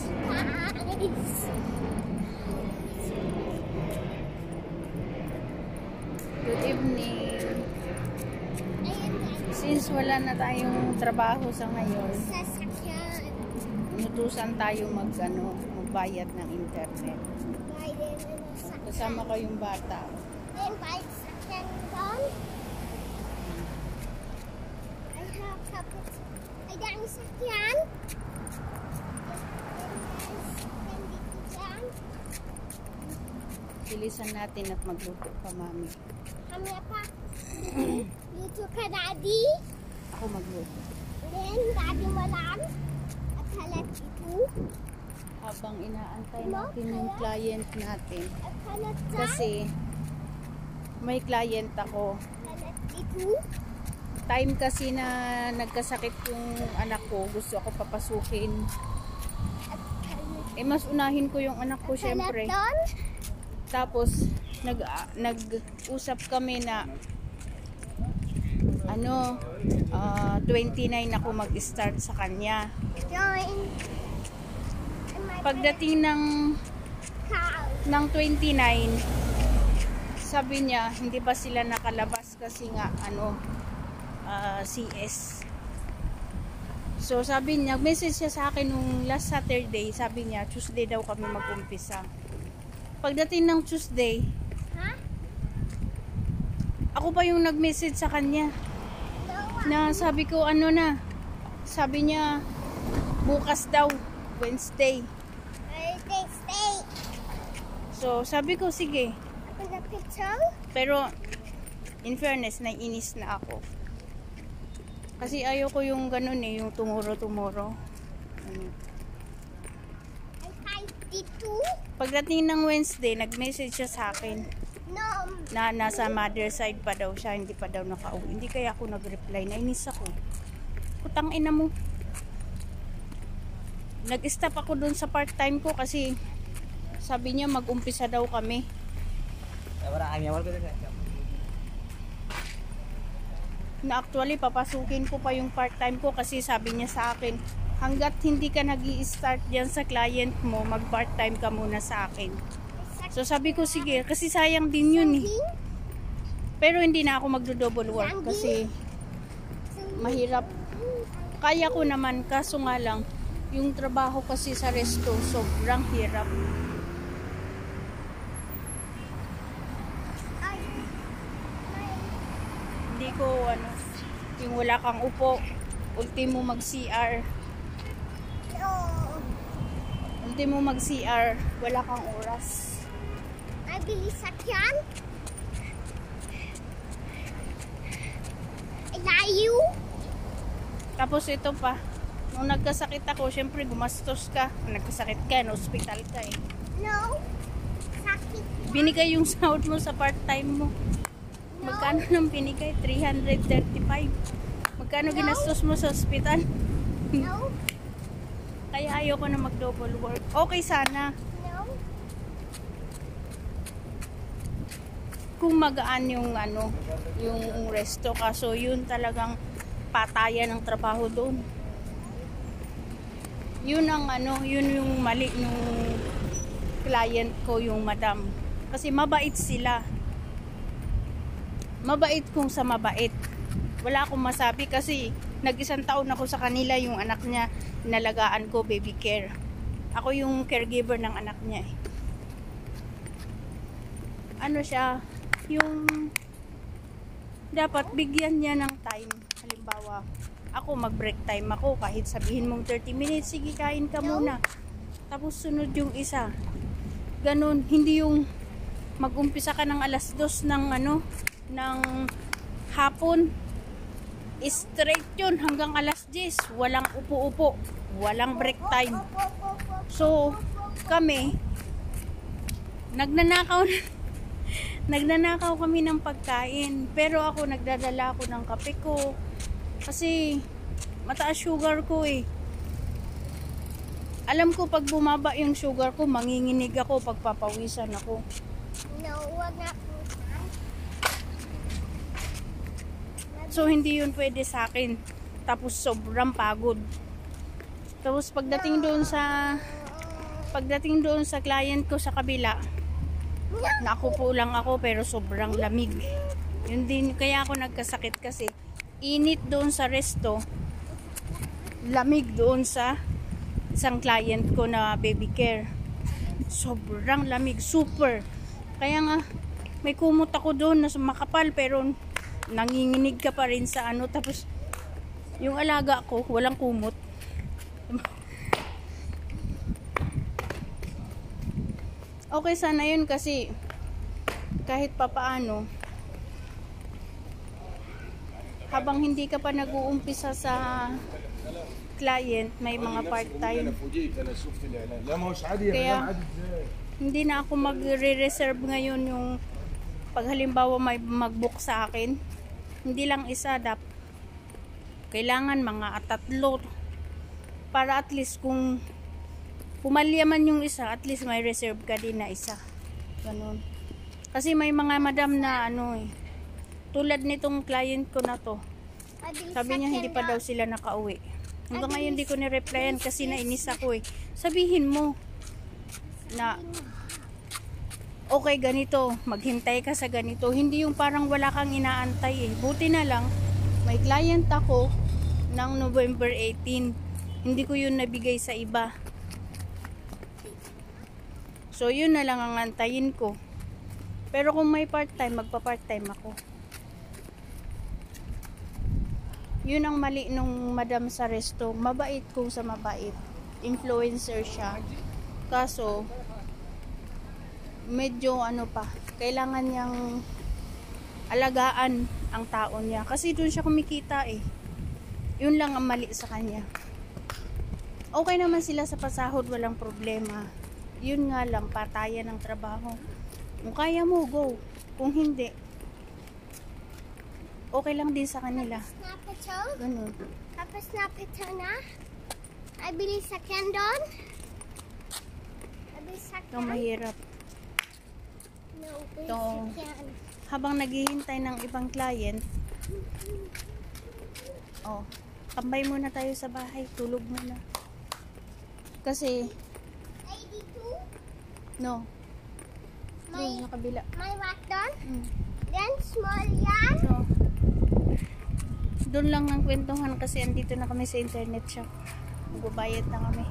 Good evening. Since wala na tayong trabaho sa ngayon, inutusan tayo magbayad ng internet. Kasama ko yung bata. Bilisan natin at magluto pa, mami. Kami apa? Luto ka, Daddy? Ako magluto. Then, Daddy malam at halat ito. Habang inaantay natin yung client natin. At halat sa Kasi may client ako. halat ito. Time kasi na nagkasakit yung anak ko. Gusto ako papasukin. At Mas unahin ko yung anak ko, syempre. doon. Tapos nag-usap kami na 29 ako mag-start sa kanya. Join. Pagdating ng 29, sabi niya hindi pa sila nakalabas kasi nga CS. So sabi niya, message siya sa akin nung last Saturday, sabi niya Tuesday daw kami mag-umpisa. Pagdating ng Tuesday, Ha? ako pa yung nag-message sa kanya na sabi ko sabi niya bukas daw, Wednesday. Stay. So sabi ko sige, Ako na picture. pero in fairness naiinis na ako kasi ayoko yung ganun yung tomorrow. Ay, 52. Pagdating ng Wednesday, nag-message siya sa akin No. na nasa mother side pa daw siya, hindi pa daw nakauwi. Hindi kaya ako nag-reply, nainis ako. Putang ina mo. Nag-stop ako dun sa part-time ko kasi sabi niya mag-umpisa daw kami. Na actually papasukin ko pa yung part-time ko kasi sabi niya sa akin, hanggat hindi ka nag-i-start diyan sa client mo, mag-part-time ka muna sa akin. So sabi ko sige, kasi sayang din yun Pero hindi na ako magdo-double work kasi mahirap. Kaya ko naman, kaso nga lang yung trabaho kasi sa resto sobrang hirap. Hindi ko yung wala kang upo, ultimo mag-CR. Ultimo mag-CR, wala kang oras. Ay, bilis sakyan. Ay, layo. Tapos ito pa, nung nagkasakit ako, syempre gumastos ka. Nagkasakit ka, no, hospital ka No. Sakit. Binigay yung sahod mo sa part-time mo. Magkano nang binigay? 335. Magkano ginastos mo sa hospital? No. Kaya ayoko na mag-double work. Okay sana No. kung magaan yung yung resto, kaso yun talagang patayan ng trabaho doon. Yun ang yun yung mali nung client ko, yung madam. Kasi mabait sila. Mabait kung sa mabait. Wala akong masabi kasi nag-isang taon ako sa kanila, yung anak niya inalagaan ko, baby care. Ako yung caregiver ng anak niya siya, yung dapat bigyan niya ng time. Halimbawa, ako mag-break time ako, kahit sabihin mong 30 minutes, sige kain ka muna. Tapos sunod yung isa. Ganun, hindi yung mag-umpisa ka ng alas 2 ng hapon. Straight yun hanggang alas 10. Walang upo-upo. Walang break time. So, kami, nagnanakaw kami ng pagkain. Pero ako, nagdadala ako ng kape ko. Kasi, mataas sugar ko Alam ko pag bumaba yung sugar ko, manginginig ako, pagpapawisan ako. No, wag na po. So, hindi yun pwede sa akin. Tapos, sobrang pagod. Tapos, pagdating doon sa Pagdating doon sa client ko sa kabila, nakupo lang ako pero sobrang lamig. Yun din kaya ako nagkasakit kasi init doon sa resto, lamig doon sa isang client ko na baby care. Sobrang lamig, super. Kaya nga may kumot ako doon na makapal pero nanginginig ka pa rin sa ano. Tapos yung alaga ko walang kumot. Okay sana yun kasi kahit papaano habang hindi ka pa nag-uumpisa sa client, may mga part-time. Kaya hindi na ako magre-reserve ngayon yung pag halimbawa may mag-book sa akin. Hindi lang isa, kailangan mga 3 para at least kung pumalya man yung isa, at least may reserve ka din na isa. Ganun. Kasi may mga madam na tulad nitong client ko na to. Sabi niya hindi pa daw sila nakauwi. Hanggang ngayon di ko ni-replyan kasi nainis ako eh. Sabihin mo na okay ganito, maghintay ka sa ganito. Hindi yung parang wala kang inaantay eh. Buti na lang, may client ako ng November 18. Hindi ko yun nabigay sa iba. So yun na lang ang antayin ko. Pero kung may part-time, magpa-part-time ako. Yun ang mali nung madam sa resto. Mabait kung sa mabait. Influencer siya. Kaso, medyo kailangan niyang alagaan ang tao niya. Kasi doon siya kumikita eh. Yun lang ang mali sa kanya. Okay naman sila sa pasahod, walang problema. Yun nga lang, patayan ng trabaho. Kung kaya mo, go. Kung hindi, okay lang din sa kanila. Ganun. Tapos na ito na. I believe sa doon. Ito mahirap. Ito, habang naghihintay ng ibang client, tambay muna tayo sa bahay. Tulog muna. Kasi, 82? no. Doon, sa kabila. May what doon? Then, small yan? So, doon lang ang kwentuhan kasi andito na kami sa internet shop. Magbabayad na kami.